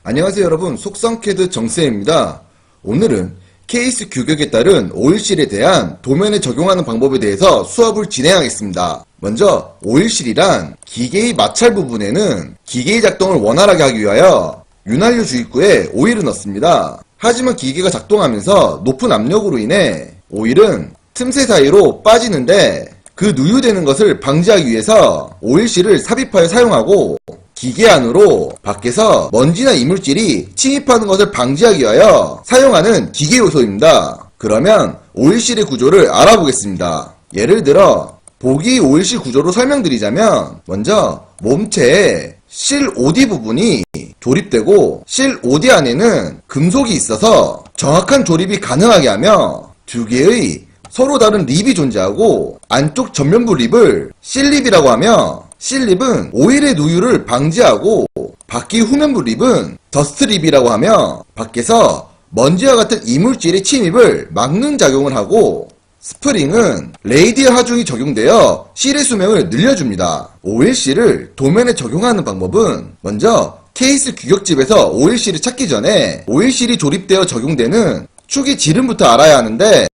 안녕하세요 여러분, 속성캐드 정쌤입니다. 오늘은 케이스 규격에 따른 오일실에 대한 도면에 적용하는 방법에 대해서 수업을 진행하겠습니다. 먼저 오일실이란 기계의 마찰 부분에는 기계의 작동을 원활하게 하기 위하여 윤활유 주입구에 오일을 넣습니다. 하지만 기계가 작동하면서 높은 압력으로 인해 오일은 틈새 사이로 빠지는데 그 누유되는 것을 방지하기 위해서 오일실을 삽입하여 사용하고 기계 안으로 밖에서 먼지나 이물질이 침입하는 것을 방지하기 위하여 사용하는 기계 요소입니다. 그러면 오일실의 구조를 알아보겠습니다. 예를 들어 보기 오일실 구조로 설명드리자면 먼저 몸체에 실 OD 부분이 조립되고 실 OD 안에는 금속이 있어서 정확한 조립이 가능하게 하며 두 개의 서로 다른 립이 존재하고 안쪽 전면부 립을 실립이라고 하며 실립은 오일의 누유를 방지하고 바퀴 후면부 립은 더스트 립이라고 하며 밖에서 먼지와 같은 이물질의 침입을 막는 작용을 하고 스프링은 레이디얼 하중이 적용되어 실의 수명을 늘려줍니다. 오일실을 도면에 적용하는 방법은 먼저 케이스 규격집에서 오일실을 찾기 전에 오일실이 조립되어 적용되는 축의 지름부터 알아야 하는데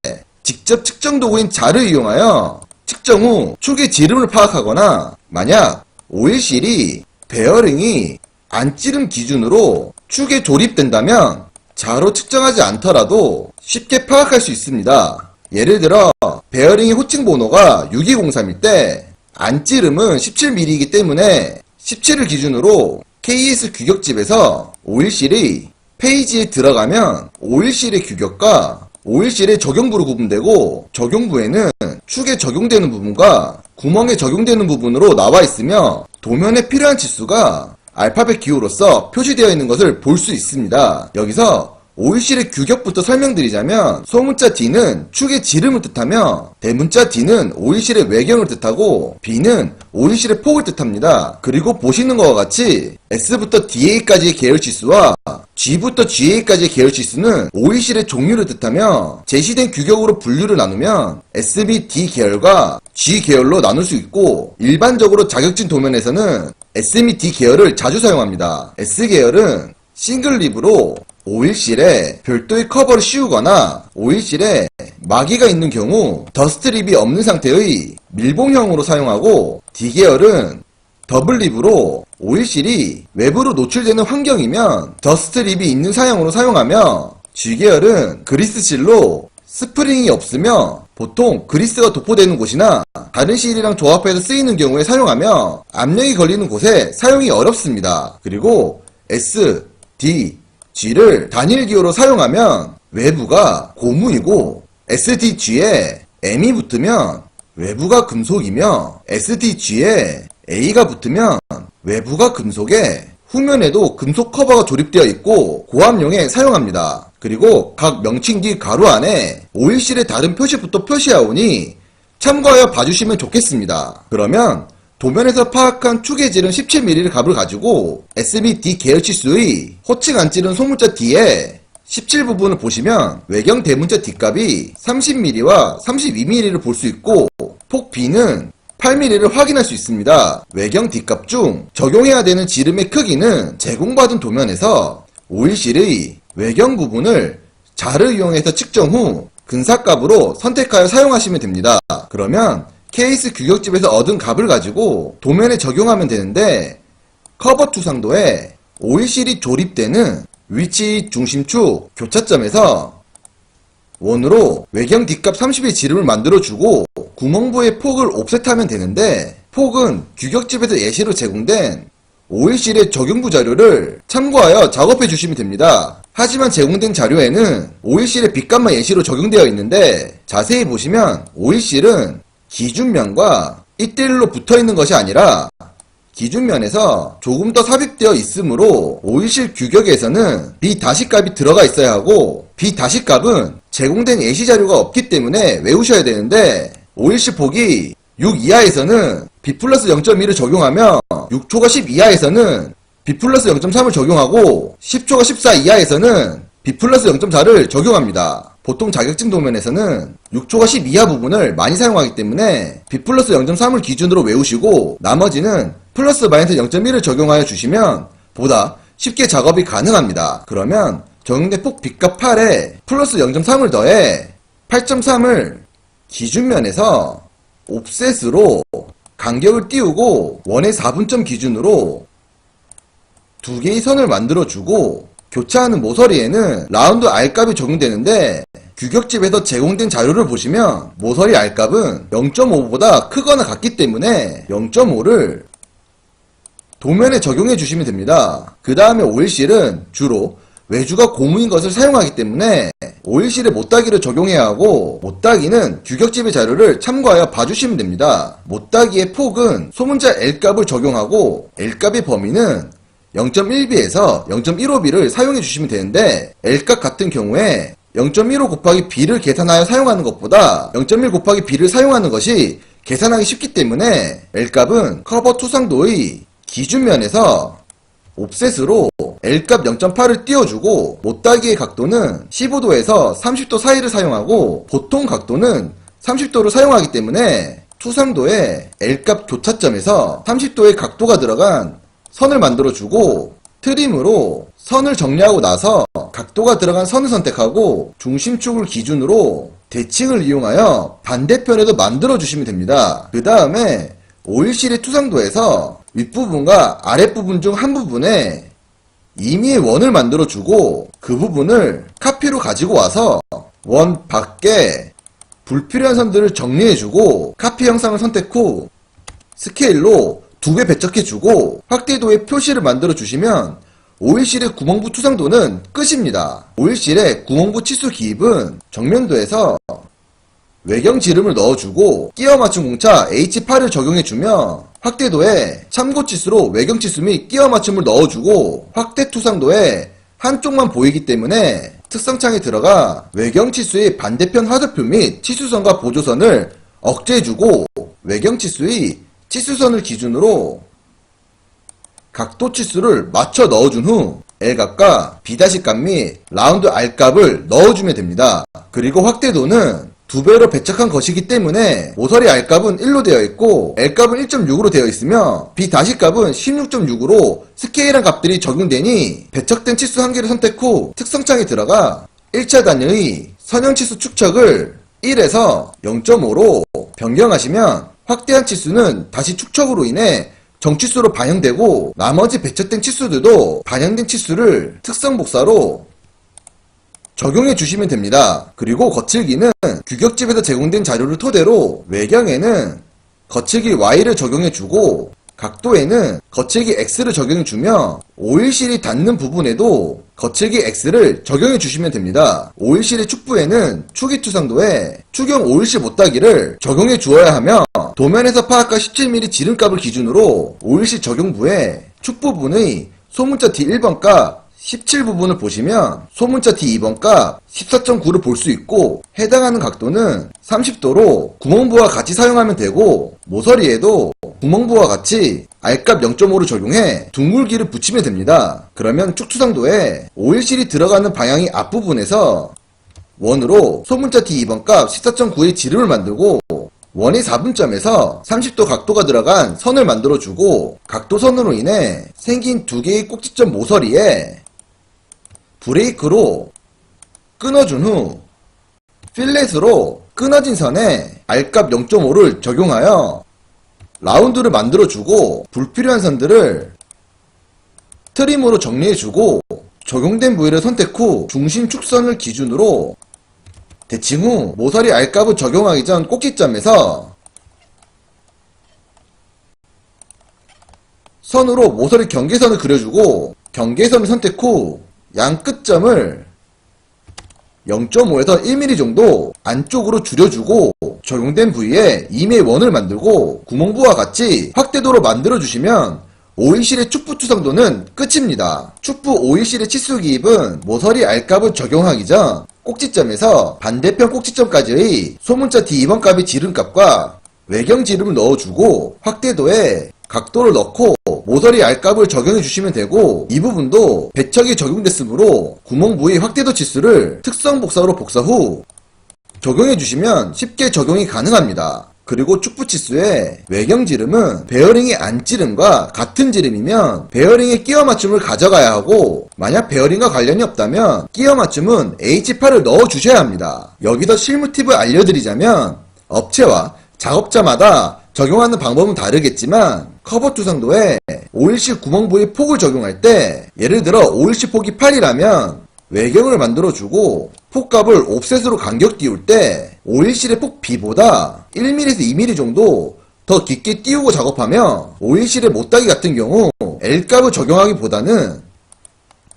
직접 측정 도구인 자를 이용하여 측정 후 축의 지름을 파악하거나 만약 오일실이 베어링이 안찌름 기준으로 축에 조립된다면 자로 측정하지 않더라도 쉽게 파악할 수 있습니다. 예를 들어 베어링의 호칭 번호가 6203일 때 안찌름은 17mm이기 때문에 17을 기준으로 KS 규격집에서 오일실이 페이지에 들어가면 오일실의 규격과 오일실의 적용부로 구분되고 적용부에는 축에 적용되는 부분과 구멍에 적용되는 부분으로 나와 있으며 도면에 필요한 치수가 알파벳 기호로서 표시되어 있는 것을 볼 수 있습니다. 여기서 오일실의 규격부터 설명드리자면 소문자 D는 축의 지름을 뜻하며 대문자 D는 오일실의 외경을 뜻하고 B는 오일실의 폭을 뜻합니다. 그리고 보시는 것과 같이 S부터 DA까지의 계열치수와 G부터 GA까지의 계열치수는 오일실의 종류를 뜻하며 제시된 규격으로 분류를 나누면 S 및 D 계열과 G 계열로 나눌 수 있고 일반적으로 자격증 도면에서는 S 및 D 계열을 자주 사용합니다. S 계열은 싱글 립으로 오일실에 별도의 커버를 씌우거나 오일실에 마개가 있는 경우 더스트 립이 없는 상태의 밀봉형으로 사용하고 D계열은 더블 립으로 오일실이 외부로 노출되는 환경이면 더스트 립이 있는 사양으로 사용하며 G계열은 그리스실로 스프링이 없으며 보통 그리스가 도포되는 곳이나 다른 실이랑 조합해서 쓰이는 경우에 사용하며 압력이 걸리는 곳에 사용이 어렵습니다. 그리고 S, D, G를 단일 기호로 사용하면 외부가 고무이고 SDG에 M이 붙으면 외부가 금속이며 SDG에 A가 붙으면 외부가 금속에 후면에도 금속 커버가 조립되어 있고 고압용에 사용합니다. 그리고 각 명칭 뒤 가로 안에 오일실의 다른 표시부터 표시하오니 참고하여 봐주시면 좋겠습니다. 그러면 도면에서 파악한 축의 지름 17mm의 값을 가지고 S 및 D 계열치수의 호칭 안찌른 소문자 D에 17 부분을 보시면 외경 대문자 D 값이 30mm와 32mm를 볼 수 있고 폭 B는 8mm를 확인할 수 있습니다. 외경 D값 중 적용해야 되는 지름의 크기는 제공받은 도면에서 오일실의 외경 부분을 자를 이용해서 측정 후 근사값으로 선택하여 사용하시면 됩니다. 그러면 케이스 규격집에서 얻은 값을 가지고 도면에 적용하면 되는데 커버 투상도에 오일실이 조립되는 위치 중심축 교차점에서 원으로 외경 D값 30의 지름을 만들어주고 구멍부의 폭을 옵셋하면 되는데 폭은 규격집에서 예시로 제공된 오일실의 적용부 자료를 참고하여 작업해 주시면 됩니다. 하지만 제공된 자료에는 오일실의 B값만 예시로 적용되어 있는데 자세히 보시면 오일실은 기준면과 1:1로 붙어있는 것이 아니라 기준면에서 조금 더 삽입되어 있으므로 오일실 규격에서는 B- 값이 들어가 있어야 하고 B- 값은 제공된 예시 자료가 없기 때문에 외우셔야 되는데 오일실 폭이 6 이하에서는 B 플러스 0.1을 적용하며 6초가 10 이하에서는 B 플러스 0.3을 적용하고 10초가 14 이하에서는 B 플러스 0.4를 적용합니다. 보통 자격증 도면에서는 6초가 10 이하 부분을 많이 사용하기 때문에 B 플러스 0.3을 기준으로 외우시고 나머지는 플러스 마이너스 0.1을 적용하여 주시면 보다 쉽게 작업이 가능합니다. 그러면 적용된 폭 B값 8에 플러스 0.3을 더해 8.3을 기준면에서 옵셋으로 간격을 띄우고 원의 4분점 기준으로 두 개의 선을 만들어주고 교차하는 모서리에는 라운드 R값이 적용되는데 규격집에서 제공된 자료를 보시면 모서리 R값은 0.5보다 크거나 같기 때문에 0.5를 도면에 적용해 주시면 됩니다. 그 다음에 오일실은 주로 외주가 고무인 것을 사용하기 때문에 오일실에 못따기를 적용해야 하고 못따기는 규격집의 자료를 참고하여 봐주시면 됩니다. 못따기의 폭은 소문자 L값을 적용하고 L값의 범위는 0.1b에서 0.15b를 사용해 주시면 되는데 L값 같은 경우에 0.15 곱하기 b를 계산하여 사용하는 것보다 0.1 곱하기 b를 사용하는 것이 계산하기 쉽기 때문에 L값은 커버 투상도의 기준면에서 옵셋으로 L값 0.8을 띄워주고 못따기의 각도는 15도에서 30도 사이를 사용하고 보통 각도는 30도를 사용하기 때문에 투상도의 L값 교차점에서 30도의 각도가 들어간 선을 만들어주고 트림으로 선을 정리하고 나서 각도가 들어간 선을 선택하고 중심축을 기준으로 대칭을 이용하여 반대편에도 만들어주시면 됩니다. 그 다음에 오일실의 투상도에서 윗부분과 아랫부분 중 한 부분에 임의의 원을 만들어주고 그 부분을 카피로 가지고 와서 원 밖에 불필요한 선들을 정리해주고 카피 형상을 선택 후 스케일로 2배 배척해주고 확대도의 표시를 만들어주시면 오일실의 구멍부 투상도는 끝입니다. 오일실의 구멍부 치수 기입은 정면도에서 외경 지름을 넣어주고 끼워 맞춤 공차 H8을 적용해주며 확대도에 참고치수로 외경치수 및 끼워 맞춤을 넣어주고 확대 투상도에 한쪽만 보이기 때문에 특성창에 들어가 외경치수의 반대편 화살표 및 치수선과 보조선을 억제해주고 외경치수의 치수선을 기준으로 각도 치수를 맞춰 넣어준 후 L값과 B'값 및 라운드 R값을 넣어주면 됩니다. 그리고 확대도는 2배로 배척한 것이기 때문에 모서리 R값은 1로 되어 있고 L값은 1.6으로 되어 있으며 B'값은 16.6으로 스케일한 값들이 적용되니 배척된 치수 한 개를 선택 후 특성창에 들어가 1차 단위의 선형치수 축척을 1에서 0.5로 변경하시면 확대한 치수는 다시 축척으로 인해 정치수로 반영되고 나머지 배척된 치수들도 반영된 치수를 특성 복사로 적용해 주시면 됩니다. 그리고 거칠기는 규격집에서 제공된 자료를 토대로 외경에는 거칠기 Y를 적용해 주고 각도에는 거칠기 X를 적용해 주며 오일실이 닿는 부분에도 거칠기 X를 적용해 주시면 됩니다. 오일실의 축부에는 축이 투상도에 축형 오일실 못따기를 적용해 주어야 하며 도면에서 파악한 17mm 지름값을 기준으로 오일실 적용부에 축부분의 소문자 D1번 값 17부분을 보시면 소문자 D2번 값 14.9를 볼 수 있고 해당하는 각도는 30도로 구멍부와 같이 사용하면 되고 모서리에도 구멍부와 같이 R값 0.5를 적용해 둥글기를 붙이면 됩니다. 그러면 축투상도에 오일실이 들어가는 방향이 앞부분에서 원으로 소문자 D2번 값 14.9의 지름을 만들고 원의 4분점에서 30도 각도가 들어간 선을 만들어주고 각도선으로 인해 생긴 두 개의 꼭지점 모서리에 브레이크로 끊어준 후 필렛으로 끊어진 선에 R값 0.5를 적용하여 라운드를 만들어주고 불필요한 선들을 트림으로 정리해주고 적용된 부위를 선택 후 중심 축선을 기준으로 대칭 후 모서리 R값을 적용하기 전 꼭지점에서 선으로 모서리 경계선을 그려주고 경계선을 선택 후 양 끝점을 0.5에서 1mm 정도 안쪽으로 줄여주고 적용된 부위에 임의 원을 만들고 구멍부와 같이 확대도로 만들어주시면 오일실의 축부 투상도는 끝입니다. 축부 오일실의 치수 기입은 모서리 R값을 적용하기 전 꼭지점에서 반대편 꼭지점까지의 소문자 D2번 값의 지름값과 외경 지름을 넣어주고 확대도에 각도를 넣고 모서리 R값을 적용해 주시면 되고 이 부분도 배척이 적용됐으므로 구멍 부위 확대도 치수를 특성 복사로 복사 후 적용해 주시면 쉽게 적용이 가능합니다. 그리고 축부 치수의 외경 지름은 베어링의 안지름과 같은 지름이면 베어링의 끼워 맞춤을 가져가야 하고, 만약 베어링과 관련이 없다면 끼워 맞춤은 H8을 넣어 주셔야 합니다. 여기서 실무 팁을 알려드리자면, 업체와 작업자마다 적용하는 방법은 다르겠지만 커버 투성도에 오일실 구멍 부위 폭을 적용할 때, 예를 들어 오일실 폭이 8이라면 외경을 만들어주고 폭값을 옵셋으로 간격 띄울 때 오일실의 폭 B보다 1mm에서 2mm 정도 더 깊게 띄우고 작업하며, 오일실의 못따기 같은 경우 L값을 적용하기보다는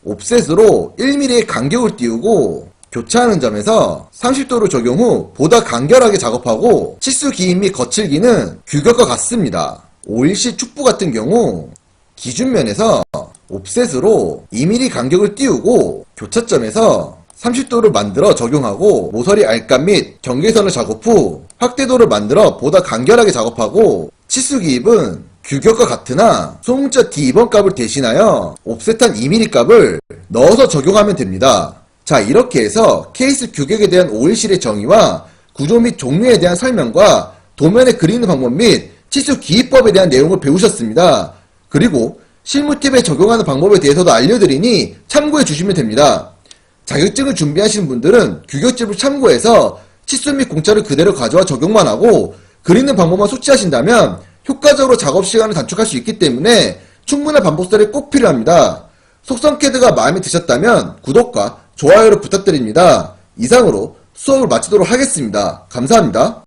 옵셋으로 1mm의 간격을 띄우고 교차하는 점에서 30도를 적용 후 보다 간결하게 작업하고, 치수 기임 및 거칠기는 규격과 같습니다. 오일실 축부 같은 경우 기준면에서 옵셋으로 2mm 간격을 띄우고 교차점에서 30도를 만들어 적용하고, 모서리 알값 및 경계선을 작업 후 확대도를 만들어 보다 간결하게 작업하고, 치수 기입은 규격과 같으나 소문자 D2번 값을 대신하여 옵셋한 2mm 값을 넣어서 적용하면 됩니다. 자, 이렇게 해서 케이스 규격에 대한 오일실의 정의와 구조 및 종류에 대한 설명과 도면에 그리는 방법 및 치수 기입법에 대한 내용을 배우셨습니다. 그리고 실무 팁에 적용하는 방법에 대해서도 알려드리니 참고해 주시면 됩니다. 자격증을 준비하시는 분들은 규격집을 참고해서 치수 및 공차를 그대로 가져와 적용만 하고 그리는 방법만 숙지하신다면 효과적으로 작업 시간을 단축할 수 있기 때문에 충분한 반복살이 꼭 필요합니다. 속성 캐드가 마음에 드셨다면 구독과 좋아요를 부탁드립니다. 이상으로 수업을 마치도록 하겠습니다. 감사합니다.